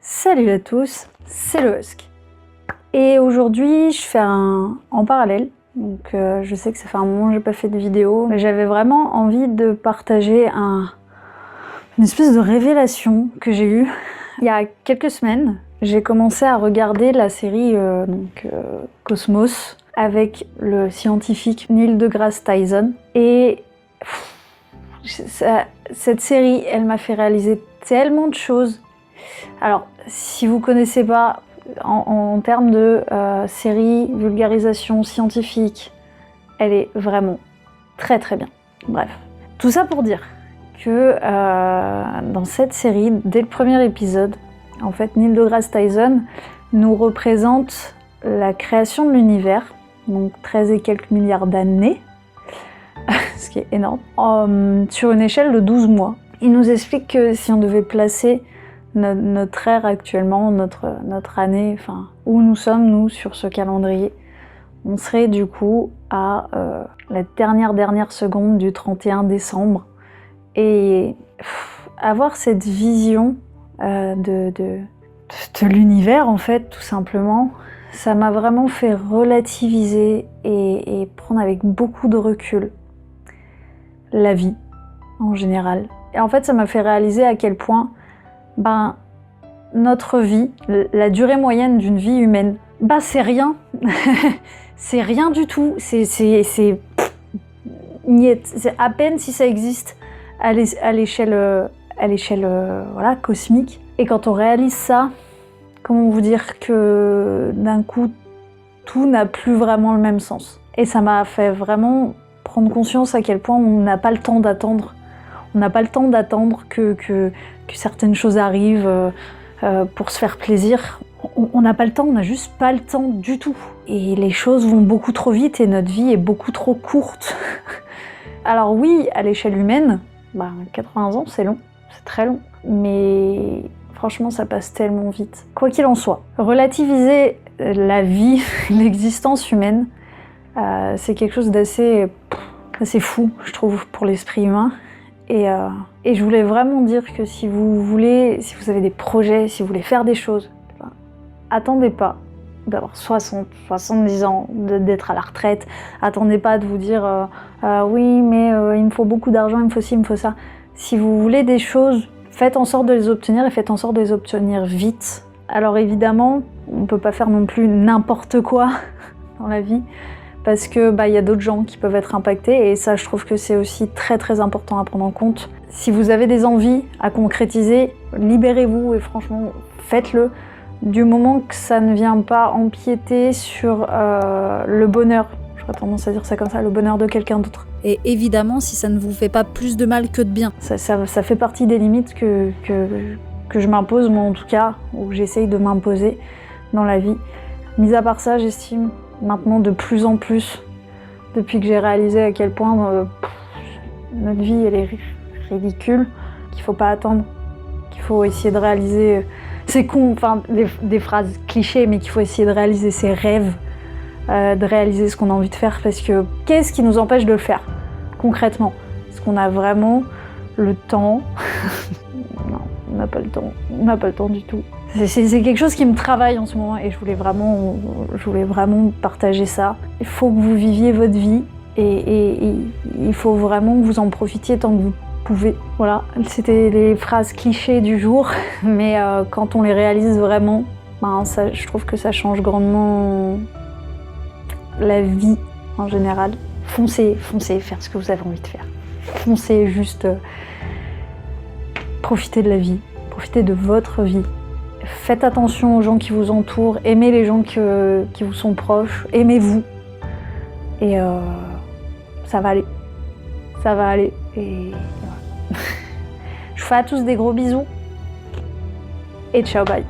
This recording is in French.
Salut à tous, c'est le Husk. Et aujourd'hui, je fais en parallèle. Donc je sais que ça fait un moment que j'ai pas fait de vidéo, mais j'avais vraiment envie de partager une espèce de révélation que j'ai eue. Il y a quelques semaines, j'ai commencé à regarder la série Cosmos avec le scientifique Neil deGrasse Tyson. Et cette série, elle m'a fait réaliser tellement de choses. Alors, si vous connaissez pas, en termes de série, vulgarisation scientifique, elle est vraiment très très bien. Bref, tout ça pour dire que dans cette série, dès le premier épisode, en fait, Neil deGrasse Tyson nous représente la création de l'univers, donc 13 et quelques milliards d'années, ce qui est énorme, sur une échelle de 12 mois. Il nous explique que si on devait placer notre ère actuellement, notre année, enfin, où nous sommes, nous, sur ce calendrier, on serait du coup à la dernière seconde du 31 décembre. Et avoir cette vision de l'univers, en fait, tout simplement, ça m'a vraiment fait relativiser et prendre avec beaucoup de recul la vie, en général. Et en fait, ça m'a fait réaliser à quel point notre vie, la durée moyenne d'une vie humaine, c'est rien. C'est rien du tout. C'est à peine si ça existe à l'échelle voilà, cosmique. Et quand on réalise ça, comment vous dire que d'un coup, tout n'a plus vraiment le même sens. Et ça m'a fait vraiment prendre conscience à quel point on n'a pas le temps d'attendre. On n'a pas le temps d'attendre que certaines choses arrivent pour se faire plaisir. On n'a pas le temps, on n'a juste pas le temps du tout. Et les choses vont beaucoup trop vite et notre vie est beaucoup trop courte. Alors oui, à l'échelle humaine, 80 ans c'est long, c'est très long. Mais franchement ça passe tellement vite. Quoi qu'il en soit, relativiser la vie, l'existence humaine, c'est quelque chose d'assez fou, je trouve, pour l'esprit humain. Et je voulais vraiment dire que si vous avez des projets, si vous voulez faire des choses, attendez pas d'avoir 60, 70 ans, d'être à la retraite. Attendez pas de vous dire oui, mais il me faut beaucoup d'argent, il me faut ci, il me faut ça. Si vous voulez des choses, faites en sorte de les obtenir et faites en sorte de les obtenir vite. Alors évidemment, on peut pas faire non plus n'importe quoi dans la vie, parce que y a d'autres gens qui peuvent être impactés, et ça je trouve que c'est aussi très très important à prendre en compte. Si vous avez des envies à concrétiser, libérez-vous et franchement faites-le, du moment que ça ne vient pas empiéter sur le bonheur, j'aurais tendance à dire ça comme ça, le bonheur de quelqu'un d'autre. Et évidemment si ça ne vous fait pas plus de mal que de bien. Ça fait partie des limites que je m'impose, moi en tout cas, ou j'essaye de m'imposer dans la vie. Mis à part ça, j'estime maintenant de plus en plus, depuis que j'ai réalisé à quel point notre vie elle est ridicule, qu'il faut pas attendre, qu'il faut essayer de réaliser, c'est con, enfin des phrases clichés, mais qu'il faut essayer de réaliser ses rêves, de réaliser ce qu'on a envie de faire, parce que qu'est-ce qui nous empêche de le faire concrètement? Est-ce qu'on a vraiment le temps? Non, on n'a pas le temps, on n'a pas le temps du tout. C'est quelque chose qui me travaille en ce moment et je voulais vraiment partager ça. Il faut que vous viviez votre vie et il faut vraiment que vous en profitiez tant que vous pouvez. Voilà, c'était les phrases clichés du jour, mais quand on les réalise vraiment, je trouve que ça change grandement la vie en général. Foncez, faire ce que vous avez envie de faire. Foncez, juste profitez de la vie, profitez de votre vie. Faites attention aux gens qui vous entourent, aimez les gens qui vous sont proches, aimez-vous. Et ça va aller. Ça va aller. Et voilà. Je vous fais à tous des gros bisous. Et ciao, bye.